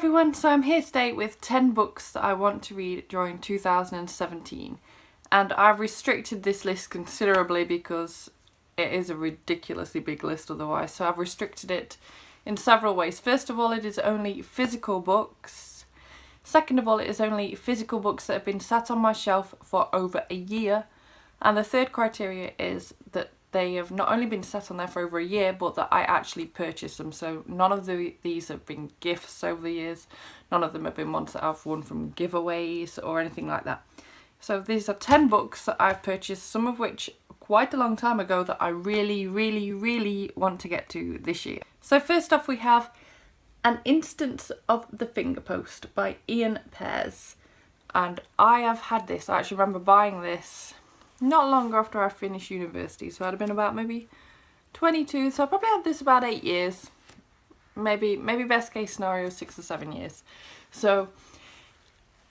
everyone, so I'm here today with 10 books that I want to read during 2017, and I've restricted this list considerably because it is a ridiculously big list otherwise, so I've restricted it in several ways. First of all, it is only physical books. Second of all, it is only physical books that have been sat on my shelf for over a year, and the third criteria is that they have not only been sat on there for over a year, but that I actually purchased them. So none of these have been gifts over the years. None of them have been ones that I've won from giveaways or anything like that. So these are 10 books that I've purchased, some of which quite a long time ago, that I really want to get to this year. So first off, we have An Instance of the Fingerpost by Ian Pears. And I have had this. I actually remember buying this not long after I finished university, so I'd have been about maybe 22, so I probably had this about 8 years, maybe best case scenario 6 or 7 years. So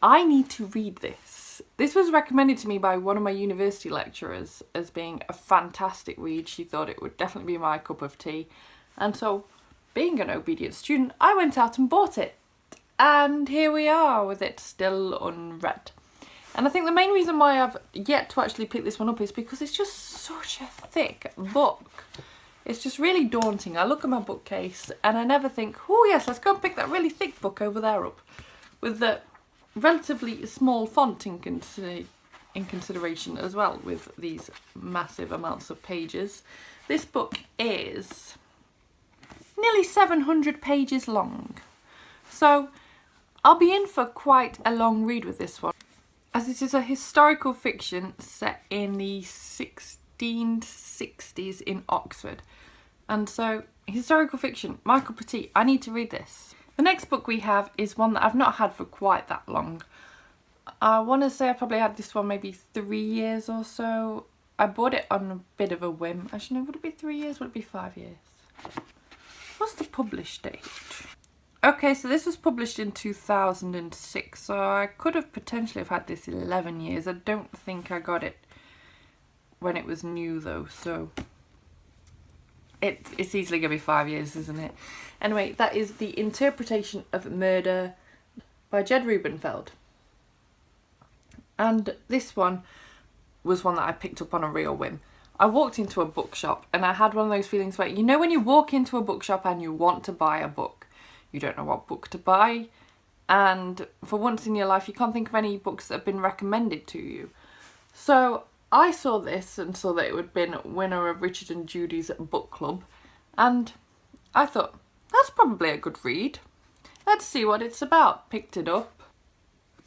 I need to read this. This was recommended to me by one of my university lecturers as being a fantastic read. She thought it would definitely be my cup of tea, and so being an obedient student, I went out and bought it, and here we are with it still unread. And I think the main reason why I've yet to actually pick this one up is because it's just such a thick book. It's just really daunting. I look at my bookcase and I never think, oh yes, let's go and pick that really thick book over there up, with the relatively small font in consideration as well, with these massive amounts of pages. This book is nearly 700 pages long. So I'll be in for quite a long read with this one, as it is a historical fiction set in the 1660s in Oxford. And so, historical fiction, my cup of tea. I need to read this. The next book we have is one that I've not had for quite that long. I want to say I probably had this one maybe 3 years or so. I bought it on a bit of a whim. Actually, no, would it be 3 years? Would it be 5 years? What's the publish date? Okay, so this was published in 2006, so I could have potentially have had this 11 years. I don't think I got it when it was new though, so it's easily going to be 5 years, isn't it? Anyway, that is The Interpretation of Murder by Jed Rubenfeld. And this one was one that I picked up on a real whim. I walked into a bookshop and I had one of those feelings where, you know, when you walk into a bookshop and you want to buy a book, you don't know what book to buy, and for once in your life you can't think of any books that have been recommended to you. So I saw this and saw that it had been winner of Richard and Judy's book club, and I thought, that's probably a good read. Let's see what it's about. Picked it up,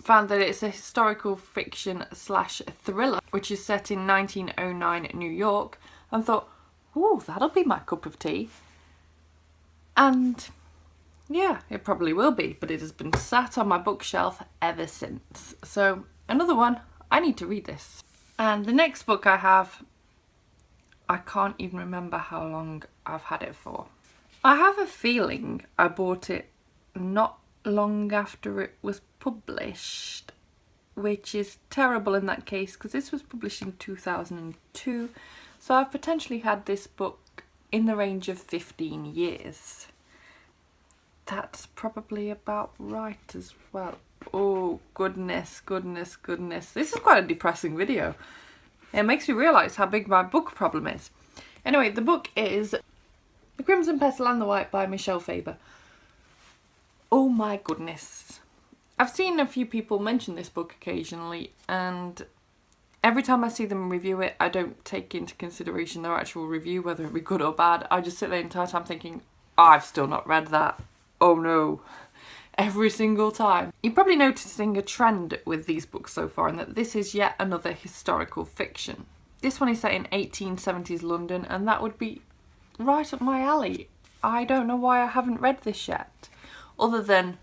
found that it's a historical fiction / thriller which is set in 1909 New York, and thought, ooh, that'll be my cup of tea. And yeah, it probably will be, but it has been sat on my bookshelf ever since. So another one, I need to read this. And the next book I have, I can't even remember how long I've had it for. I have a feeling I bought it not long after it was published, which is terrible in that case because this was published in 2002. So I've potentially had this book in the range of 15 years. That's probably about right as well. Oh, goodness. This is quite a depressing video. It makes me realise how big my book problem is. Anyway, the book is The Crimson Petal and the White by Michelle Faber. Oh my goodness. I've seen a few people mention this book occasionally, and every time I see them review it, I don't take into consideration their actual review, whether it be good or bad. I just sit there the entire time thinking, oh, I've still not read that. Oh no. Every single time. You're probably noticing a trend with these books so far, and that this is yet another historical fiction. This one is set in 1870s London, and that would be right up my alley. I don't know why I haven't read this yet, other than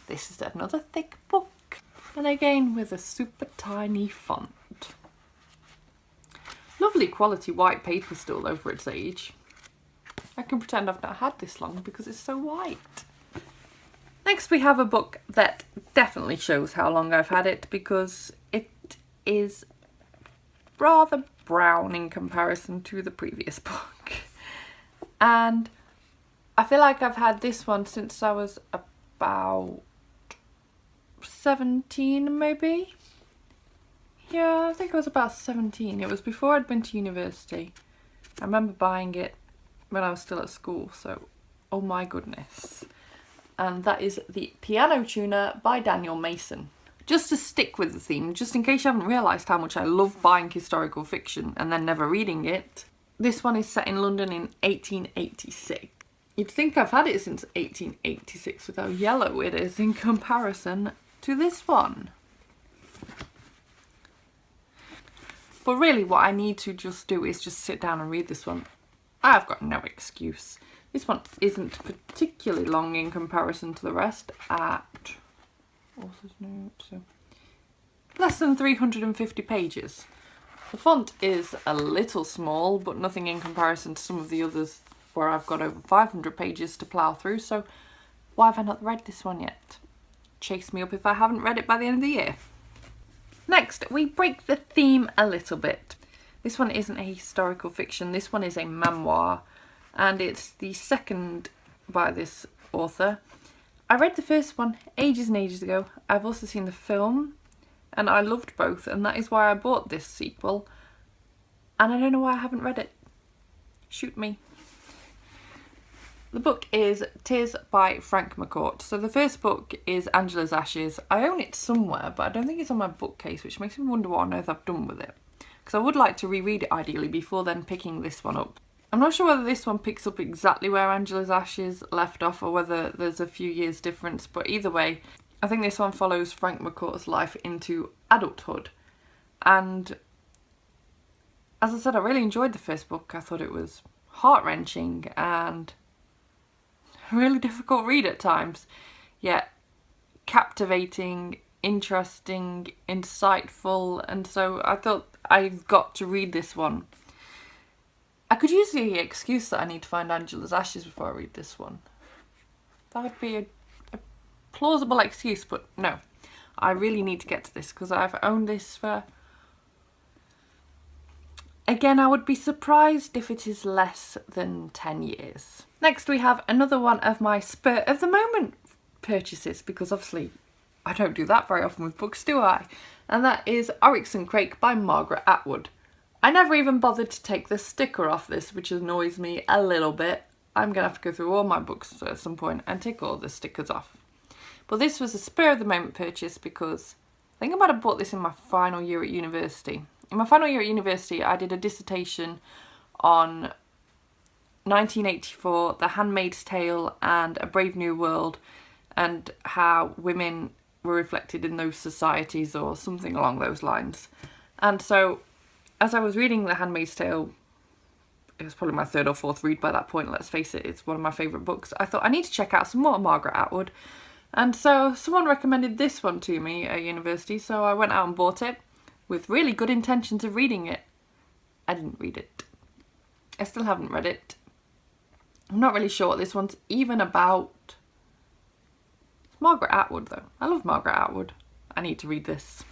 this is another thick book, and again with a super tiny font. Lovely quality white paper still over its age. I can pretend I've not had this long because it's so white. Next we have a book that definitely shows how long I've had it, because it is rather brown in comparison to the previous book. And I feel like I've had this one since I was about 17 maybe. Yeah, I think I was about 17. It was before I'd been to university. I remember buying it when I was still at school, so oh my goodness. And that is The Piano Tuner by Daniel Mason. Just to stick with the theme, just in case you haven't realised how much I love buying historical fiction and then never reading it, this one is set in London in 1886. You'd think I've had it since 1886 with how yellow it is in comparison to this one. But really what I need to just do is just sit down and read this one. I've got no excuse. This one isn't particularly long in comparison to the rest at author's note, so less than 350 pages. The font is a little small, but nothing in comparison to some of the others where I've got over 500 pages to plough through, so why have I not read this one yet? Chase me up if I haven't read it by the end of the year. Next, we break the theme a little bit. This one isn't a historical fiction, this one is a memoir, and it's the second by this author. I read the first one ages and ages ago. I've also seen the film, and I loved both, and that is why I bought this sequel, and I don't know why I haven't read it. Shoot me. The book is Tis by Frank McCourt. So the first book is Angela's Ashes. I own it somewhere, but I don't think it's on my bookcase, which makes me wonder what on earth I've done with it. Because I would like to reread it ideally before then picking this one up. I'm not sure whether this one picks up exactly where Angela's Ashes left off or whether there's a few years difference, but either way, I think this one follows Frank McCourt's life into adulthood. And as I said, I really enjoyed the first book. I thought it was heart-wrenching and a really difficult read at times, yet captivating, interesting, insightful, and so I thought I've got to read this one. I could use the excuse that I need to find Angela's Ashes before I read this one. That would be a plausible excuse, but no. I really need to get to this because I've owned this for... Again, I would be surprised if it is less than 10 years. Next we have another one of my spur of the moment purchases, because obviously I don't do that very often with books, do I? And that is Oryx and Crake by Margaret Atwood. I never even bothered to take the sticker off this, which annoys me a little bit. I'm going to have to go through all my books at some point and take all the stickers off. But this was a spur of the moment purchase because I think I might have bought this in my final year at university. In my final year at university, I did a dissertation on 1984, The Handmaid's Tale and A Brave New World, and how women were reflected in those societies or something along those lines. And so as I was reading The Handmaid's Tale, it was probably my third or fourth read by that point, let's face it, it's one of my favourite books, I thought I need to check out some more Margaret Atwood. And so someone recommended this one to me at university, so I went out and bought it with really good intentions of reading it. I didn't read it. I still haven't read it. I'm not really sure what this one's even about. It's Margaret Atwood though. I love Margaret Atwood. I need to read this.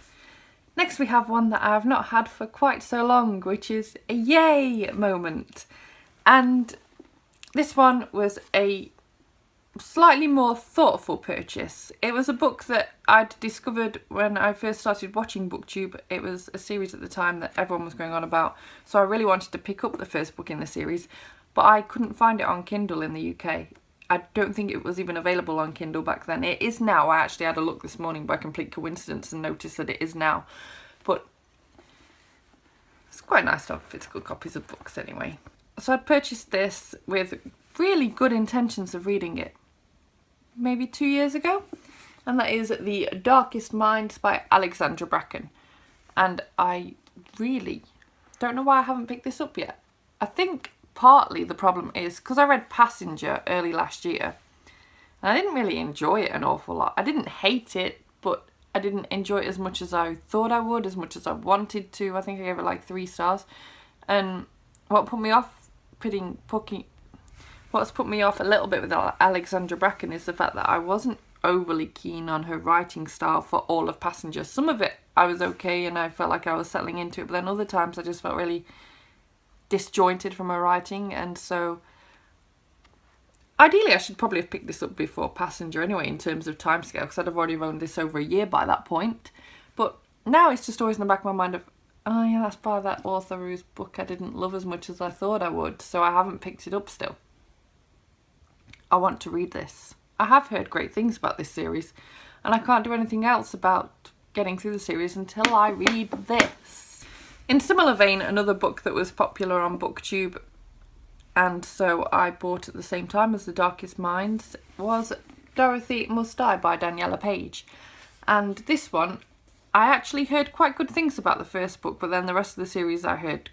Next we have one that I have not had for quite so long, which is a yay moment. And this one was a slightly more thoughtful purchase. It was a book that I'd discovered when I first started watching BookTube. It was a series at the time that everyone was going on about, so I really wanted to pick up the first book in the series, but I couldn't find it on Kindle in the UK. I don't think it was even available on Kindle back then. It is now. I actually had a look this morning by complete coincidence and noticed that it is now, but it's quite nice to have physical copies of books anyway. So I'd purchased this with really good intentions of reading it maybe 2 years ago, and that is The Darkest Minds by Alexandra Bracken. And I really don't know why I haven't picked this up yet. I think partly the problem is because I read Passenger early last year and I didn't really enjoy it an awful lot. I didn't hate it, but I didn't enjoy it as much as I thought I would, as much as I wanted to. I think I gave it like 3 stars. And what put me off what's put me off a little bit with Alexandra Bracken is the fact that I wasn't overly keen on her writing style for all of Passenger. Some of it I was okay and I felt like I was settling into it, but then other times I just felt really disjointed from her writing, and so Ideally, I should probably have picked this up before Passenger anyway, in terms of timescale, because I'd have already owned this over a year by that point. But now it's just always in the back of my mind of, oh yeah, that's by that author whose book I didn't love as much as I thought I would, so I haven't picked it up still. I want to read this. I have heard great things about this series, and I can't do anything else about getting through the series until I read this. In similar vein, another book that was popular on BookTube, and so I bought at the same time as The Darkest Minds, was Dorothy Must Die by Daniela Page. And this one, I actually heard quite good things about the first book, but then the rest of the series I heard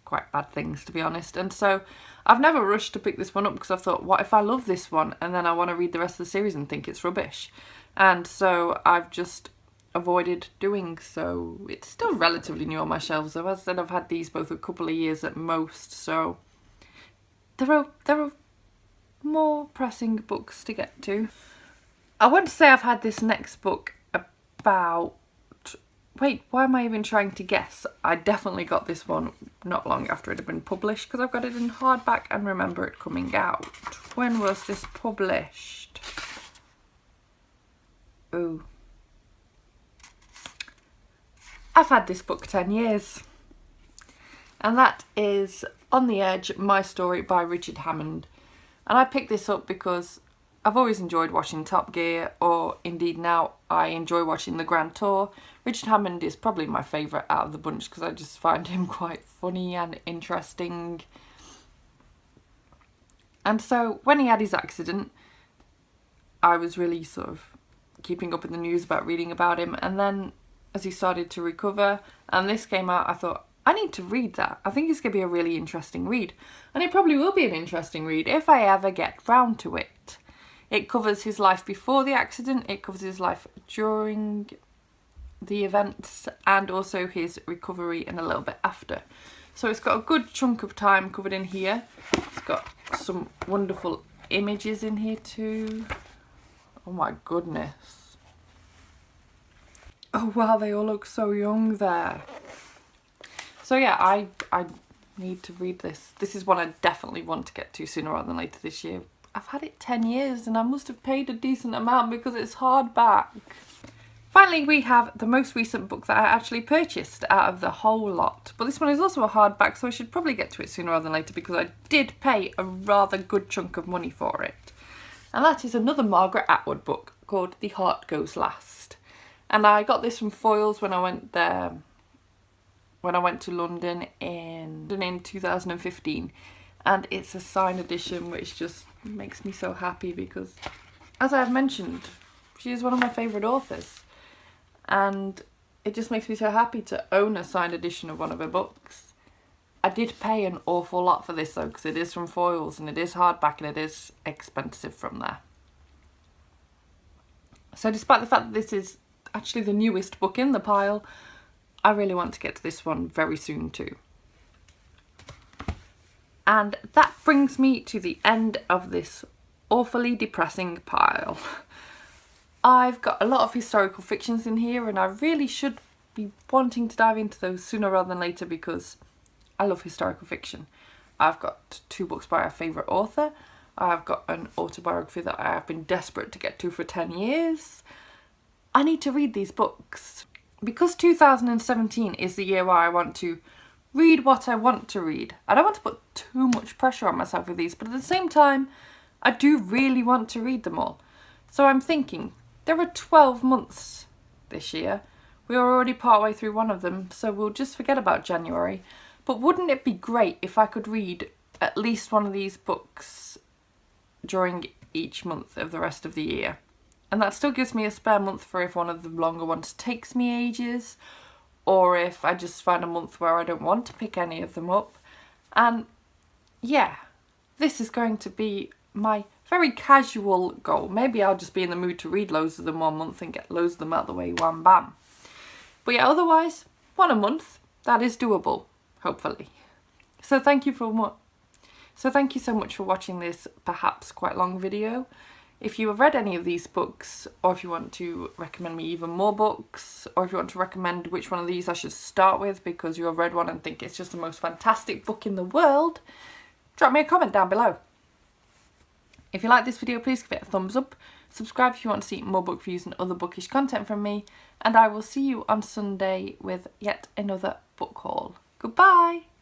quite bad things, to be honest. And so I've never rushed to pick this one up, because I've thought, what if I love this one and then I want to read the rest of the series and think it's rubbish? And so I've just avoided doing so. It's still relatively new on my shelves, though. As I said, I've had these both a couple of years at most, so there are more pressing books to get to. I want to say I've had this next book about... Wait, why am I even trying to guess? I definitely got this one not long after it had been published, because I've got it in hardback and remember it coming out. When was this published? Ooh. I've had this book 10 years. And that is On the Edge, My Story by Richard Hammond. And I picked this up because I've always enjoyed watching Top Gear, or indeed now I enjoy watching The Grand Tour. Richard Hammond is probably my favourite out of the bunch, because I just find him quite funny and interesting. And so when he had his accident, I was really sort of keeping up in the news about reading about him. And then as he started to recover and this came out, I thought, I need to read that. I think it's going to be a really interesting read. And it probably will be an interesting read if I ever get round to it. It covers his life before the accident, it covers his life during the events, and also his recovery and a little bit after. So it's got a good chunk of time covered in here. It's got some wonderful images in here too. Oh my goodness. Oh wow, they all look so young there. So yeah, I need to read this. This is one I definitely want to get to sooner rather than later this year. I've had it 10 years and I must have paid a decent amount because it's hardback. Finally, we have the most recent book that I actually purchased out of the whole lot. But this one is also a hardback, so I should probably get to it sooner rather than later because I did pay a rather good chunk of money for it. And that is another Margaret Atwood book called The Heart Goes Last. And I got this from Foyles when I went there, when I went to London in 2015. And it's a signed edition, which just makes me so happy because, as I've mentioned, she is one of my favourite authors. And it just makes me so happy to own a signed edition of one of her books. I did pay an awful lot for this though, because it is from Foyles and it is hardback and it is expensive from there. So despite the fact that this is actually the newest book in the pile, I really want to get to this one very soon too. And that brings me to the end of this awfully depressing pile. I've got a lot of historical fictions in here and I really should be wanting to dive into those sooner rather than later because I love historical fiction. I've got 2 books by a favourite author. I've got an autobiography that I have been desperate to get to for 10 years. I need to read these books. Because 2017 is the year where I want to read what I want to read. I don't want to put too much pressure on myself with these, but at the same time, I do really want to read them all. So I'm thinking, there are 12 months this year. We are already partway through one of them, so we'll just forget about January. But wouldn't it be great if I could read at least one of these books during each month of the rest of the year? And that still gives me a spare month for if one of the longer ones takes me ages, or if I just find a month where I don't want to pick any of them up. And yeah, this is going to be my very casual goal. Maybe I'll just be in the mood to read loads of them one month and get loads of them out of the way, wham bam. But yeah, otherwise, one a month, that is doable, hopefully. So thank you so much for watching this perhaps quite long video. If you have read any of these books, or if you want to recommend me even more books, or if you want to recommend which one of these I should start with because you have read one and think it's just the most fantastic book in the world, drop me a comment down below. If you like this video, please give it a thumbs up. Subscribe if you want to see more book reviews and other bookish content from me. And I will see you on Sunday with yet another book haul. Goodbye!